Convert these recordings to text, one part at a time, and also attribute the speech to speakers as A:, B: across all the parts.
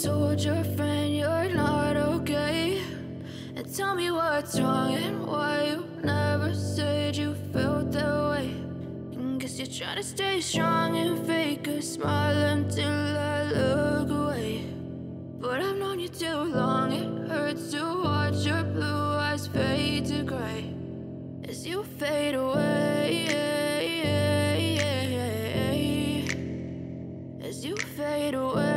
A: told your friend you're not okay? And tell me what's wrong and why you never said you felt that way. And guess you're trying to stay strong and fake a smile until I look away. But I've known you too long, it hurts to watch your blue eyes fade to gray as you fade away, as you fade away.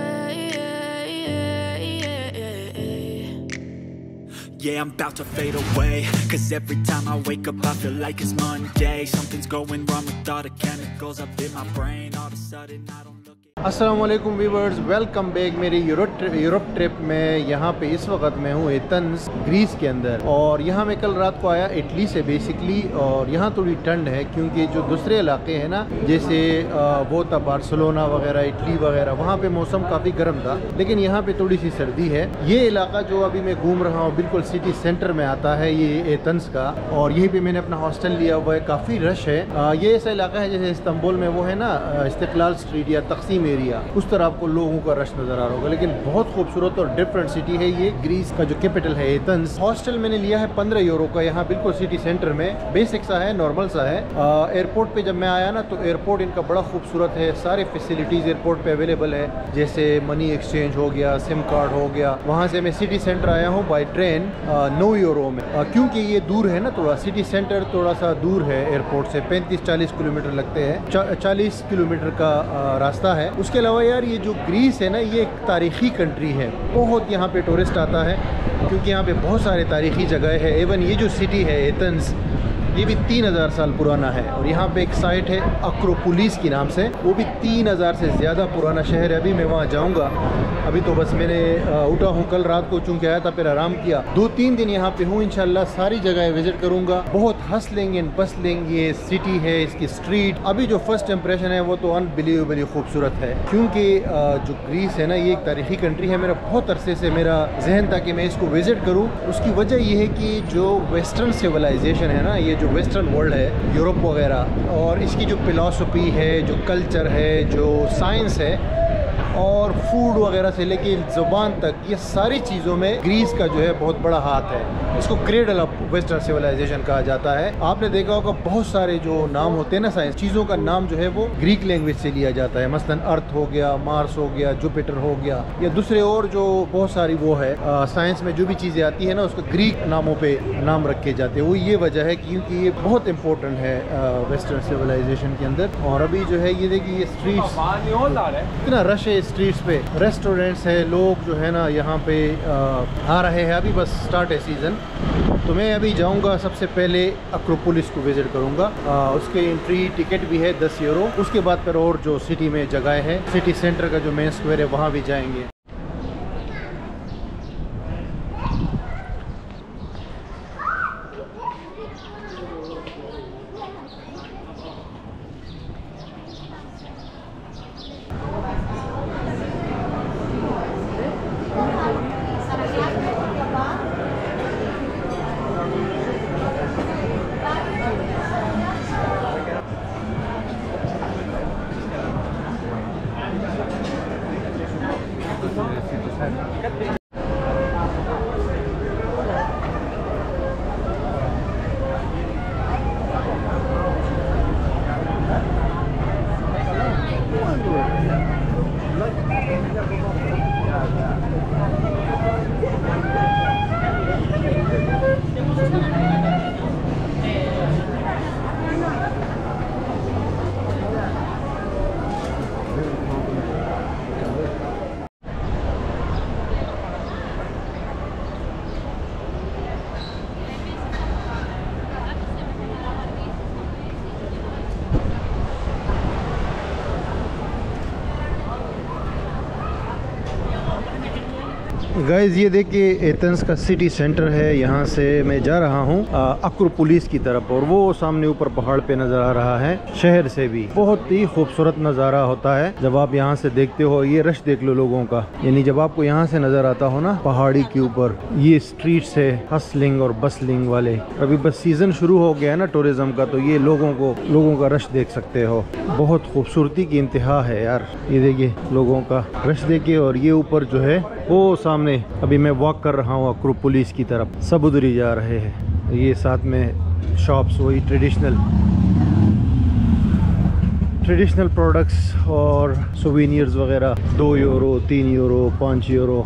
B: Yeah, I'm about to fade away, 'cause every time I wake up I feel like it's Monday. Something's going wrong with all the chemicals up in my brain. All of a sudden I don't look at...
C: अस्सलामुअलैकुम viewers, welcome back मेरी Europe trip में। यहाँ पे इस वक्त मैं हूँ Athens Greece के अंदर, और यहाँ मैं कल रात को आया इटली से बेसिकली। और यहाँ थोड़ी ठंड है क्योंकि जो दूसरे इलाके हैं ना, जैसे वो था बार्सिलोना वगैरह, इटली वगैरह, वहाँ पे मौसम काफ़ी गर्म था, लेकिन यहाँ पे थोड़ी सी सर्दी है। ये इलाका जो अभी मैं घूम रहा हूँ बिल्कुल सिटी सेंटर में आता है, ये एथेंस का, और यहीं पे मैंने अपना हॉस्टल लिया हुआ है। काफ़ी रश है। ये ऐसा इलाका है जैसे इस्तांबुल में वो है ना इस्तिकलाल स्ट्रीट या तकसीम एरिया, उस तरह आपको लोगों का रश नज़र आ रहा होगा। लेकिन बहुत खूबसूरत और डिफरेंट सिटी है ये, ग्रीस का जो कैपिटल है एथेंस। हॉस्टल मैंने लिया है 15 यूरो का, यहाँ बिल्कुल सिटी सेंटर में, बेसिक सा है, नॉर्मल सा है। एयरपोर्ट पे जब मैं आया ना, तो एयरपोर्ट इनका बड़ा खूबसूरत है। सारे फैसिलिटीज़ एयरपोर्ट पे अवेलेबल है, जैसे मनी एक्सचेंज हो गया, सिम कार्ड हो गया। वहाँ से मैं सिटी सेंटर आया हूँ बाई ट्रेन 9 यूरो में, क्योंकि ये दूर है ना, थोड़ा सिटी सेंटर थोड़ा सा दूर है एयरपोर्ट से, 35-40 किलोमीटर लगते हैं, 40 किलोमीटर का रास्ता है। उसके अलावा यार ये जो ग्रीस है ना, ये एक तारीख़ी कंट्री है। बहुत यहाँ पे टूरिस्ट आता है क्योंकि यहाँ पे बहुत सारे तारीख़ी जगह है। इवन ये जो सिटी है एथेंस, ये भी 3000 साल पुराना है। और यहाँ पे एक साइट है अक्रोपोलिस के नाम से, वो भी 3000 से ज़्यादा पुराना शहर है। अभी मैं वहाँ जाऊँगा। अभी तो बस मैंने उठा हूँ, कल रात को चूँकि आया था, फिर आराम किया। 2-3 दिन यहाँ पे हूँ, इंशाल्लाह सारी जगह विज़िट करूँगा। बहुत हसलिंग एंड बसलिंग ये सिटी है, इसकी स्ट्रीट। अभी जो फर्स्ट इंप्रेशन है वो तो अनबिलीवेबली खूबसूरत है, क्योंकि जो ग्रीस है ना, ये एक तारीख़ी कंट्री है। मेरा बहुत अरसे से मेरा जहन था कि मैं इसको विज़िट करूँ। उसकी वजह ये है कि जो वेस्टर्न सिविलाइजेशन है ना, ये जो वेस्टर्न वर्ल्ड है, यूरोप वगैरह, और इसकी जो फ़िलासफ़ी है, जो कल्चर है, जो साइंस है, और फूड वगैरह से लेके ज़ुबान तक, ये सारी चीज़ों में ग्रीस का जो है बहुत बड़ा हाथ है। इसको क्रेडल ऑफ वेस्टर्न सिविलाइजेशन कहा जाता है। आपने देखा होगा बहुत सारे जो नाम होते हैं ना, साइंस चीज़ों का नाम जो है वो ग्रीक लैंग्वेज से लिया जाता है। मसलन अर्थ हो गया, मार्स हो गया, जुपिटर हो गया, या दूसरे और जो बहुत सारी वो है साइंस में जो भी चीज़ें आती है ना, उसको ग्रीक नामों पे नाम रखे जाते हैं। वो ये वजह है क्योंकि ये बहुत इंपॉर्टेंट है वेस्टर्न सिविलाइजेशन के अंदर। और अभी जो है ये देखिए, ये स्ट्रीट्स, इतना रश है स्ट्रीट्स पे, रेस्टोरेंट्स है, लोग जो है ना यहाँ पे आ रहे हैं। अभी बस स्टार्ट है सीज़न। तो मैं अभी जाऊंगा, सबसे पहले अक्रोपोलिस को विज़िट करूंगा। उसके एंट्री टिकट भी है 10 यूरो। उसके बाद फिर और जो सिटी में जगह है, सिटी सेंटर का जो मेन स्क्वायर है, वहाँ भी जाएंगे। गाइज ये देखिए एथेंस का सिटी सेंटर है। यहाँ से मैं जा रहा हूँ अक्रोपोलिस की तरफ और वो सामने ऊपर पहाड़ पे नजर आ रहा है। शहर से भी बहुत ही खूबसूरत नज़ारा होता है जब आप यहाँ से देखते हो। ये रश देख लो लोगों का, यानी जब आपको यहाँ से नजर आता हो ना पहाड़ी के ऊपर, ये स्ट्रीट से हसलिंग और बसलिंग वाले। अभी बस सीजन शुरू हो गया है ना टूरिज्म का, तो ये लोगों का रश देख सकते हो। बहुत खूबसूरती की इंतहा है यार। ये देखिए लोगों का रश देखिए। और ये ऊपर जो है वो सामने अभी मैं वॉक कर रहा हूँ अक्रोपोलिस की तरफ, सब उधर ही जा रहे हैं। ये साथ में शॉप्स वही ट्रेडिशनल प्रोडक्ट्स और सोवेनियर्स वगैरह 2 यूरो 3 यूरो 5 यूरो।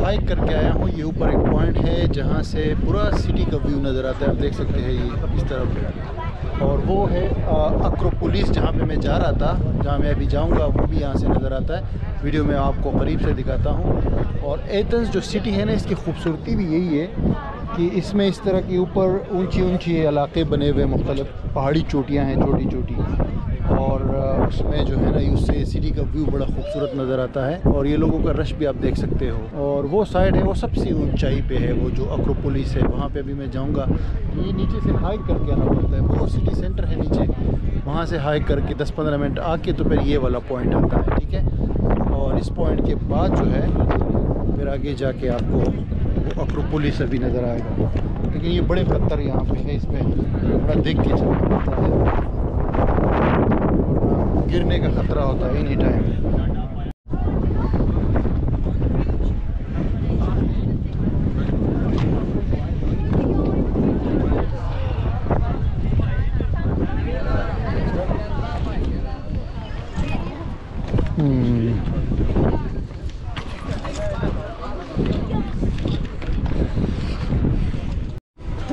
C: हाइक करके आया हूँ। ये ऊपर एक पॉइंट है जहाँ से पूरा सिटी का व्यू नज़र आता है। आप देख सकते हैं ये इस तरफ। और वो है अक्रोपोलिस जहाँ पे मैं जा रहा था, जहाँ मैं अभी जाऊँगा वो भी यहाँ से नज़र आता है। वीडियो में आपको करीब से दिखाता हूँ। और एथेंस जो सिटी है ना, इसकी खूबसूरती भी यही है कि इसमें इस तरह के ऊपर ऊंची इलाके बने हुए, मुख्तलिफ पहाड़ी चोटियाँ हैं छोटी छोटी, और उसमें जो है ना उससे सिटी का व्यू बड़ा खूबसूरत नज़र आता है। और ये लोगों का रश भी आप देख सकते हो। और वो साइड है वो सबसे ऊंचाई पे है, वो जो अक्रोपोलिस है वहाँ पे अभी मैं जाऊँगा। ये नीचे से हाइक करके आना पड़ता है, वो सिटी सेंटर है नीचे, वहाँ से हाइक करके 10-15 मिनट आके तो फिर ये वाला पॉइंट आता है, ठीक है। और इस पॉइंट के बाद जो है फिर आगे जाके आपको वो अक्रोपोलिस अभी नज़र आएगा। लेकिन ये बड़े पत्थर यहाँ पे है, इसमें बड़ा देख के चलना पड़ता है, गिरने का खतरा होता है एनी टाइम।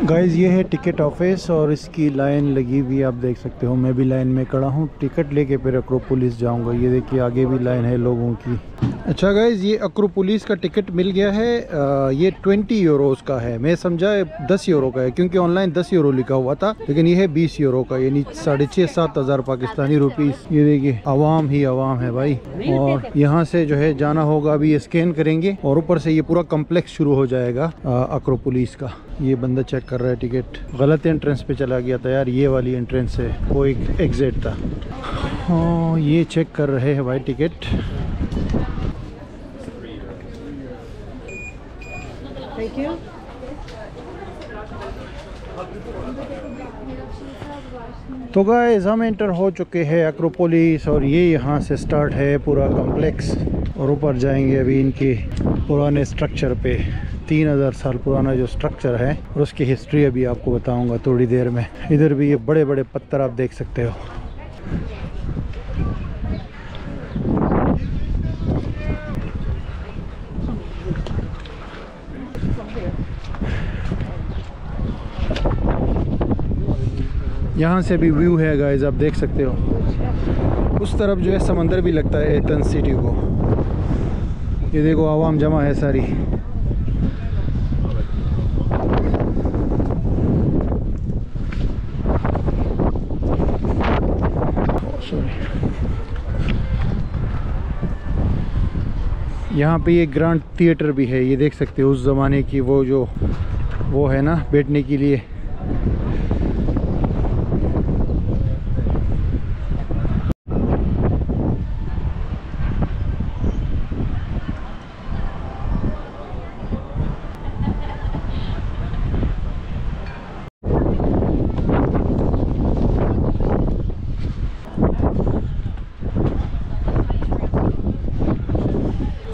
C: गाइज़ ये है टिकट ऑफिस और इसकी लाइन लगी हुई आप देख सकते हो। मैं भी लाइन में खड़ा हूँ, टिकट लेके फिर अक्रोपोलिस जाऊँगा। ये देखिए आगे भी लाइन है लोगों की। अच्छा गाइज़ ये अक्रोपोलिस का टिकट मिल गया है। ये 20 यूरोज़ का है। मैं समझा 10 यूरो का है क्योंकि ऑनलाइन 10 यूरो लिखा हुआ था, लेकिन ये है 20 यूरो का, यानी 6,500-7 हज़ार पाकिस्तानी रुपीज़। ये देखिए आवाम ही आवाम है भाई। और यहाँ से जो है जाना होगा, अभी ये स्कैन करेंगे और ऊपर से ये पूरा कम्प्लेक्स शुरू हो जाएगा अक्रोपोलिस का। ये बंदा चेक कर रहा है टिकट, गलत एंट्रेंस पे चला गया था यार, ये वाली एंट्रेंस है, वो एक एग्जिट था। हाँ ये चेक कर रहे हैं भाई टिकट। Thank you. तो गाइस हम एंटर हो चुके हैं अक्रोपोलिस और ये यहाँ से स्टार्ट है पूरा कॉम्प्लेक्स और ऊपर जाएंगे अभी इनके पुराने स्ट्रक्चर पे। 3000 साल पुराना जो स्ट्रक्चर है और उसकी हिस्ट्री अभी आपको बताऊंगा थोड़ी देर में। इधर भी ये बड़े बड़े पत्थर आप देख सकते हो। यहाँ से भी व्यू है गाइस, आप देख सकते हो। उस तरफ जो है समंदर भी लगता है एथेंस सिटी को। ये देखो आवाम जमा है सारी। यहाँ पे ये ग्रैंड थिएटर भी है, ये देख सकते हो। उस ज़माने की वो है ना बैठने के लिए।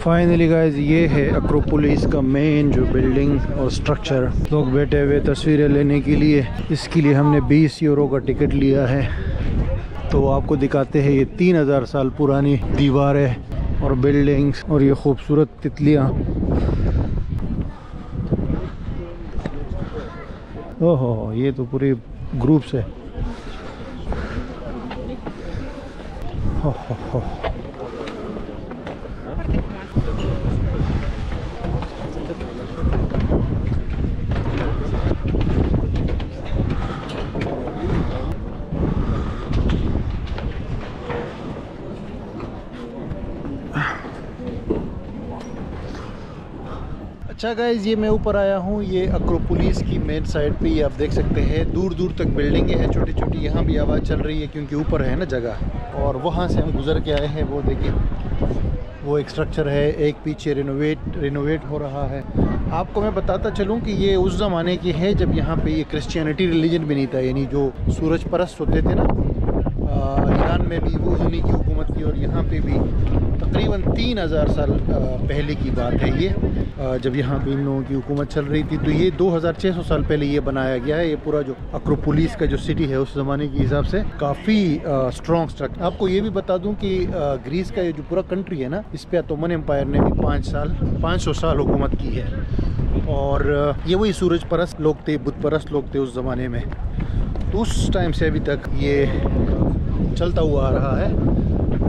C: फाइनली गाइस ये है एक्रोपोलिस का मेन जो बिल्डिंग और स्ट्रक्चर। लोग बैठे हुए तस्वीरें लेने के लिए, इसके लिए हमने 20 यूरो का टिकट लिया है। तो आपको दिखाते हैं ये 3000 साल पुरानी दीवारें और बिल्डिंग्स और ये खूबसूरत तितलियाँ। ओहो, ये तो पूरी ग्रुप्स है। हो। अच्छा गाइज, ये मैं ऊपर आया हूँ, ये एक्रोपोलिस की मेन साइड पे। ये आप देख सकते हैं दूर दूर तक बिल्डिंगें हैं छोटी छोटी। यहाँ भी आवाज़ चल रही है क्योंकि ऊपर है ना जगह। और वहाँ से हम गुजर के आए हैं। वो देखिए, वो एक स्ट्रक्चर है, एक पीछे रिनोवेट हो रहा है। आपको मैं बताता चलूँ कि ये उस ज़माने की है जब यहाँ पे ये क्रिश्चियनिटी रिलीजन भी नहीं था। यानी जो सूरज परस्त होते थे ना, ईरान में भी वो उन्हीं की हुकूमत थी। और यहाँ पे भी तकरीबन 3000 साल पहले की बात है ये, जब यहाँ पे इन लोगों की हुकूमत चल रही थी। तो ये 2600 साल पहले ये बनाया गया है। ये पूरा जो एक्रोपोलिस का जो सिटी है उस ज़माने के हिसाब से काफ़ी स्ट्रॉन्ग स्ट्रक्चर। आपको ये भी बता दूं कि ग्रीस का ये जो पूरा कंट्री है ना, इस पे ओटोमन एम्पायर ने भी 500 साल हुकूमत की है। और ये वही सूरज परस्त लोग थे, बुत परस्त लोग थे उस ज़माने में। तो उस टाइम से अभी तक ये चलता हुआ आ रहा है।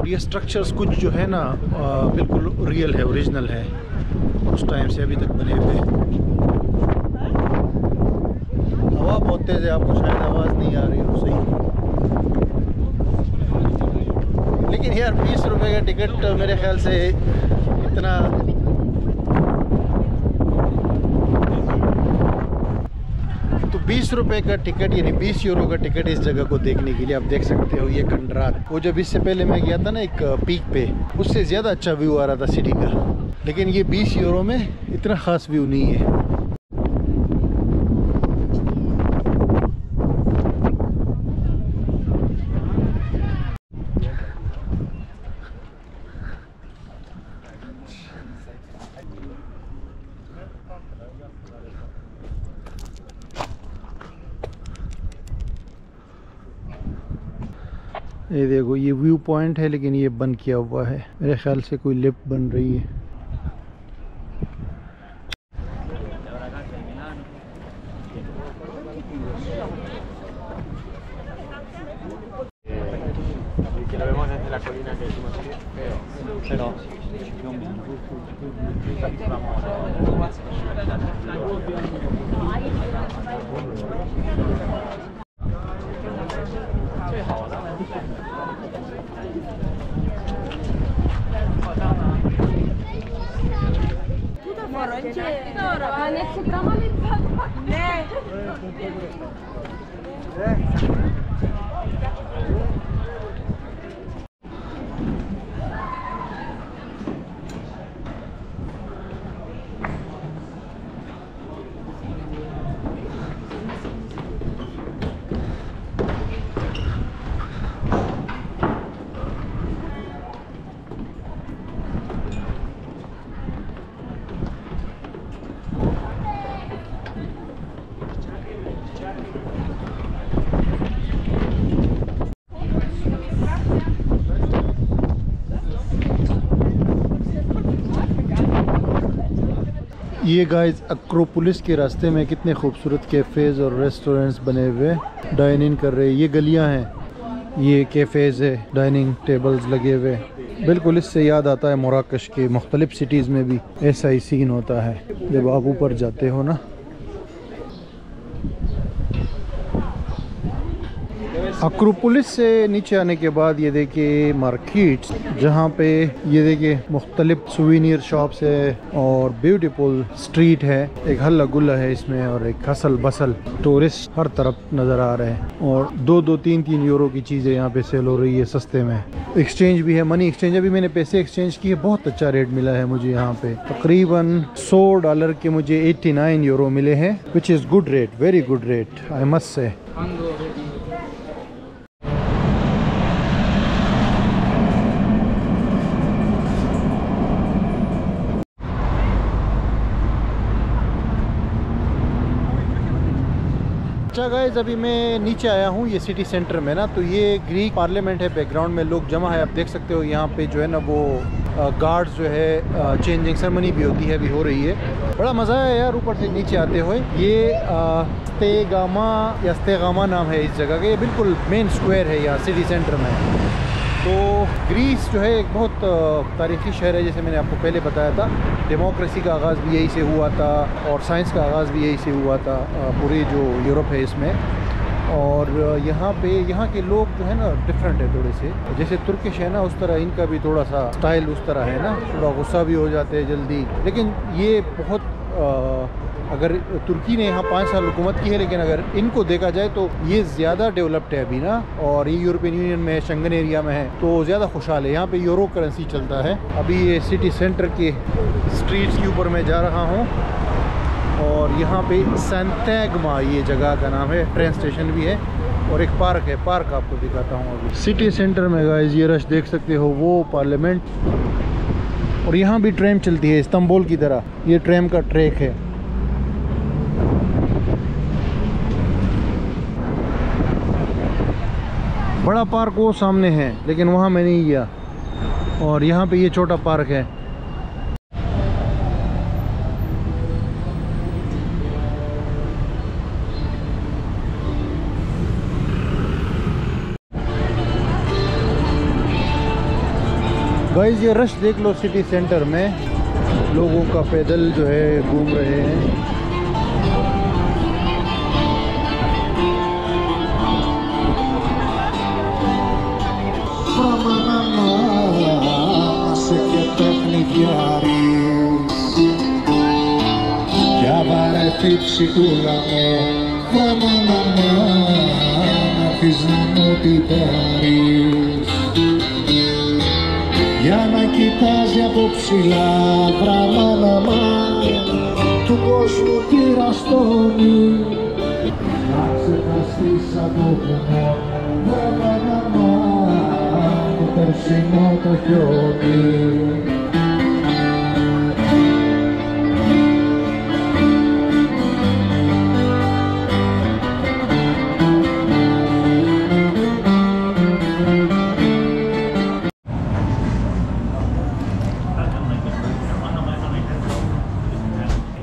C: ये स्ट्रक्चर्स कुछ जो है ना बिल्कुल रियल है, ओरिजिनल है, उस टाइम से अभी तक बने हुए। हवा बहुत तेज़ है, आपको शायद आवाज़ नहीं आ रही हो सही। लेकिन यार 20 रुपए का टिकट मेरे ख्याल से इतना तो 20 रुपए का टिकट यानी 20 यूरो का टिकट इस जगह को देखने के लिए। आप देख सकते हो ये खंडरात। वो जब इससे पहले मैं गया था ना एक पीक पे, उससे ज़्यादा अच्छा व्यू आ रहा था सिटी का। लेकिन ये 20 यूरो में इतना ख़ास व्यू नहीं है। ये देखो, ये व्यू पॉइंट है लेकिन ये बंद किया हुआ है। मेरे ख्याल से कोई लिफ्ट बन रही है। ये गाइस अक्रोपोलिस के रास्ते में कितने खूबसूरत कैफ़ेज़ और रेस्टोरेंट्स बने हुए डाइन इन कर रहे हैं। ये गलियां हैं, ये कैफ़ेज़ है, डाइनिंग टेबल्स लगे हुए। बिल्कुल इससे याद आता है मोराकश के मुख्तलिफ सिटीज़ में भी ऐसा ही सीन होता है जब आप ऊपर जाते हो ना। अक्रोपोलिस से नीचे आने के बाद ये देखिए मार्केट्स, जहाँ पे ये देखिए मुख्तलिफ सुवीनियर शॉप्स है और ब्यूटीफुल स्ट्रीट है। एक हल्ला गुल्ला है इसमें और एक हसल बसल, टूरिस्ट हर तरफ नज़र आ रहे हैं। और 2-3 यूरो की चीज़ें यहाँ पे सेल हो रही है सस्ते में। एक्सचेंज भी है, मनी एक्सचेंज। अभी मैंने पैसे एक्सचेंज किए, बहुत अच्छा रेट मिला है मुझे यहाँ पे। तकरीबन $100 के मुझे 89 यूरो मिले हैं, which is good rate, very good rate I must say. अच्छा गाइस, अभी मैं नीचे आया हूँ ये सिटी सेंटर में ना, तो ये ग्रीक पार्लियामेंट है, बैकग्राउंड में लोग जमा है, आप देख सकते हो। यहाँ पे जो है ना वो गार्ड्स जो है चेंजिंग सेरेमनी भी होती है, अभी हो रही है। बड़ा मज़ा है यार ऊपर से नीचे आते हुए। ये स्तेगामा नाम है इस जगह का। ये बिल्कुल मेन स्क्वायर है यहाँ सिटी सेंटर में। तो ग्रीस जो है एक बहुत तारीख़ी शहर है, जैसे मैंने आपको पहले बताया था। डेमोक्रेसी का आगाज़ भी यहीं से हुआ था और साइंस का आगाज़ भी यहीं से हुआ था, पूरी जो यूरोप है इसमें। और यहाँ के लोग जो है ना डिफरेंट है थोड़े से, जैसे तुर्किश है ना उस तरह इनका भी थोड़ा सा स्टाइल उस तरह है ना, थोड़ा गुस्सा भी हो जाते हैं जल्दी। लेकिन ये बहुत अगर तुर्की ने यहाँ 5 साल हुकूमत की है, लेकिन अगर इनको देखा जाए तो ये ज़्यादा डेवलप्ड है अभी ना, और ये यूरोपियन यूनियन में है, शेंगन एरिया में है, तो ज़्यादा खुशहाल है। यहाँ पे यूरो करेंसी चलता है। अभी ये सिटी सेंटर के स्ट्रीट्स के ऊपर मैं जा रहा हूँ और यहाँ पे सैंटेगमा ये जगह का नाम है, ट्रेन स्टेशन भी है और एक पार्क है। पार्क आपको दिखाता हूँ अभी। सिटी सेंटर में गाइस ये रश देख सकते हो, वो पार्लियामेंट, और यहाँ भी ट्रेन चलती है इस्तांबुल की तरह। ये ट्रेन का ट्रैक है। बड़ा पार्क वो सामने है, लेकिन वहाँ मैं नहीं गया। और यहाँ पे ये छोटा पार्क है। गाइस ये रश देख लो सिटी सेंटर में, लोगों का पैदल जो है घूम रहे हैं।
D: Για να κοιτάζει από ψηλά βραμάναμα του κόσμου τη ραστόνη, να ξεχαστείς από βουνό βραμάναμα το περσινό το χιόνι.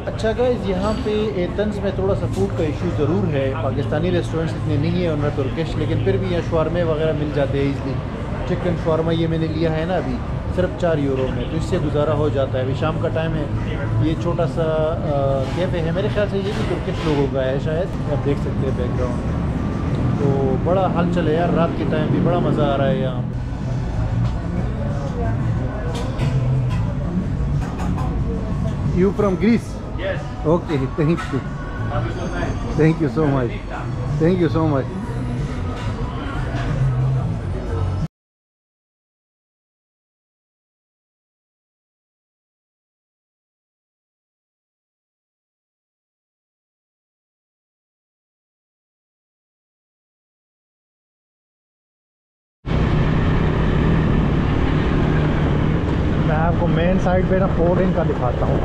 C: अच्छा गाइस, यहाँ पे एथेंस में थोड़ा सा फूड का इशू ज़रूर है। पाकिस्तानी रेस्टोरेंट्स इतने नहीं है और न तुर्किश, लेकिन फिर भी यहाँ शवारमे वगैरह मिल जाते हैं ईज़िली। चिकन शवारमा ये मैंने लिया है ना अभी, सिर्फ 4 यूरो में, तो इससे गुजारा हो जाता है। अभी शाम का टाइम है। ये छोटा सा कैफ़े है, मेरे ख्याल से ये भी तुर्किश लोगों का है शायद, आप देख सकते हैं बैकग्राउंड में। तो बड़ा हलचल है यार, रात के टाइम भी बड़ा मज़ा आ रहा है यहाँ। You from Greece?
E: Yes.
C: Okay, thank you. Thank you so much. Thank you so much. मैं आपको मेन साइड पे ना 4 दिन का दिखाता हूँ।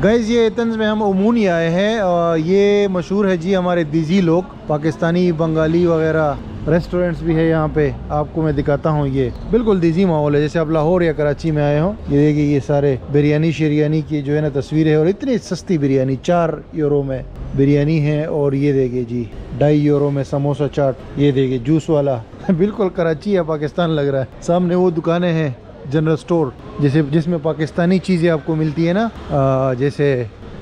C: गाइस ये एथेंस में हम ओमूनी आए हैं और ये मशहूर है जी हमारे दीजी लोग, पाकिस्तानी बंगाली वगैरह रेस्टोरेंट्स भी है यहाँ पे। आपको मैं दिखाता हूँ, ये बिल्कुल दीजी माहौल है जैसे आप लाहौर या कराची में आए हो। ये देखिए ये सारे बिरयानी शरियानी की जो है ना तस्वीर है, और इतनी सस्ती बिरयानी 4 यूरो में बिरयानी है। और ये देखिए जी 2.5 यूरो में समोसा चाट, ये देखिए जूस वाला बिल्कुल कराची या पाकिस्तान लग रहा है। सामने वो दुकानें हैं जनरल स्टोर जिसमें पाकिस्तानी चीज़ें आपको मिलती है ना, जैसे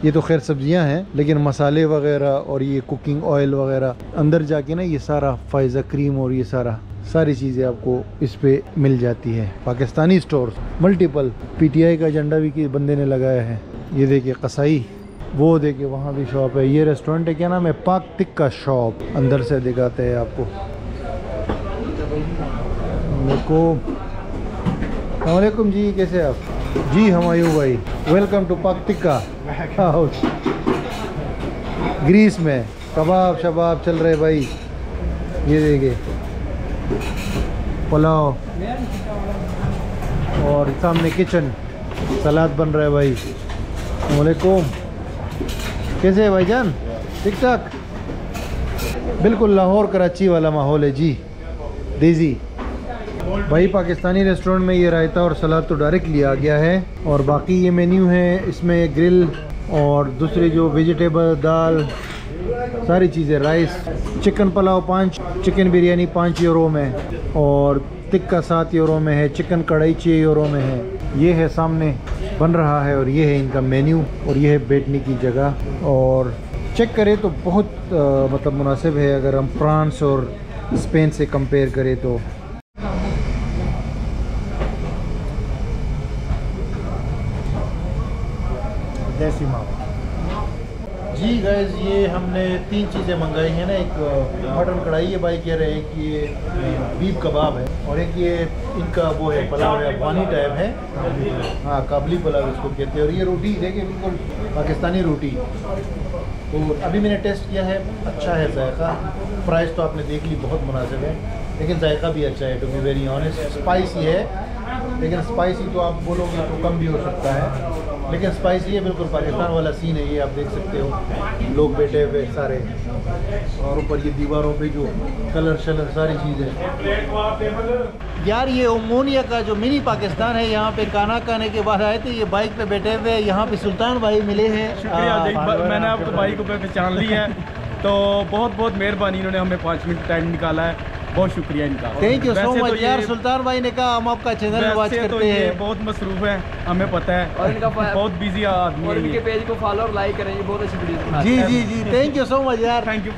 C: ये तो खैर सब्जियां हैं, लेकिन मसाले वगैरह और ये कुकिंग ऑयल वगैरह अंदर जाके ना ये सारा फायज़ा क्रीम और ये सारी चीज़ें आपको इस पे मिल जाती है। पाकिस्तानी स्टोर मल्टीपल, PTI का झंडा भी कि बंदे ने लगाया है। ये देखिए कसाई, वो देखिए वहाँ भी शॉप है। ये रेस्टोरेंट है, क्या नाम है, पाक टिक्का शॉप। अंदर से दिखाते हैं आपको। अस्सलामुअलैकुम जी, कैसे आप जी? हमायूं भाई, वेलकम टू पाक टिक्का हाउस। ग्रीस में कबाब शबाब चल रहे भाई। ये देखिए पुलाव, और सामने किचन, सलाद बन रहा है भाई। अस्सलामुअलैकुम, कैसे है भाईजान? ठीक ठाक, बिल्कुल लाहौर कराची वाला माहौल है जी। देजी भाई पाकिस्तानी रेस्टोरेंट में ये रायता और सलाद तो डायरेक्टली आ गया है, और बाकी ये मेन्यू है, इसमें ग्रिल और दूसरे जो वेजिटेबल, दाल, सारी चीज़ें, rice, chicken pulao 5, chicken biryani 5 euro में, और टिक्का 7 यूरो में है, चिकन कढ़ाई 6 यूरो में है। ये है सामने बन रहा है, और ये है इनका मेन्यू, और ये है बैठने की जगह। और चेक करें तो बहुत मतलब मुनासिब है अगर हम फ्रांस और स्पेन से कंपेयर करें तो। देसी मावा जी गाइस, ये हमने 3 चीज़ें मंगाई हैं ना। एक मटन कढ़ाई है भाई कह रहे हैं कि ये बीफ कबाब है, और एक ये इनका वो है पुलाव है, अफगानी टाइप है, हाँ काबली पुलाव इसको कहते हैं। और ये रोटी देखिए बिल्कुल पाकिस्तानी रोटी। तो अभी मैंने टेस्ट किया है, अच्छा है जायका। प्राइस तो आपने देख ली, बहुत मुनासिब है, लेकिन जायका भी अच्छा है to be very honest. Spicy है, लेकिन स्पाइसी तो आप बोलोगे तो कम भी हो सकता है, लेकिन स्पाइसी है, बिल्कुल पाकिस्तान वाला सीन है। ये आप देख सकते हो, लोग बैठे हुए सारे, और ऊपर ये दीवारों पे जो कलर शलर सारी चीज़ें। यार ये ओमोनिया का जो मिनी पाकिस्तान है, यहाँ पे खाना खाने के बाद आए थे, ये बाइक पे बैठे हुए, यहाँ पे सुल्तान भाई मिले हैं।
E: शुक्रिया, मैंने आपको भाई को पहचान लिया है, तो बहुत बहुत मेहरबानी, इन्होंने हमें 5 मिनट टाइम निकाला है, बहुत शुक्रिया इनका।
C: थैंक यू सो मच यार। सुल्तान भाई ने कहा हम आपका चैनल वॉच करते हैं,
E: बहुत मसरूफ है, हमें पता है, और इनका बहुत बिजी आदमी है।
F: इनके पेज को फॉलो और लाइक करें, बहुत अच्छी वीडियो।
C: जी जी जी, थैंक यू सो मच यार।
E: थैंक यू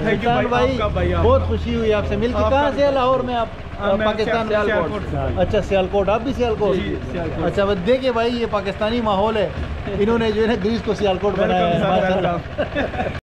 C: भाई, बहुत खुशी हुई आपसे मिलकर। कहाँ से है लाहौर में आप? पाकिस्तान। अच्छा सियालकोट, आप भी सियालकोट? अच्छा बस देखिए भाई, ये पाकिस्तानी माहौल है, इन्होंने जो है ना ग्रीस को सियालकोट बनाया है।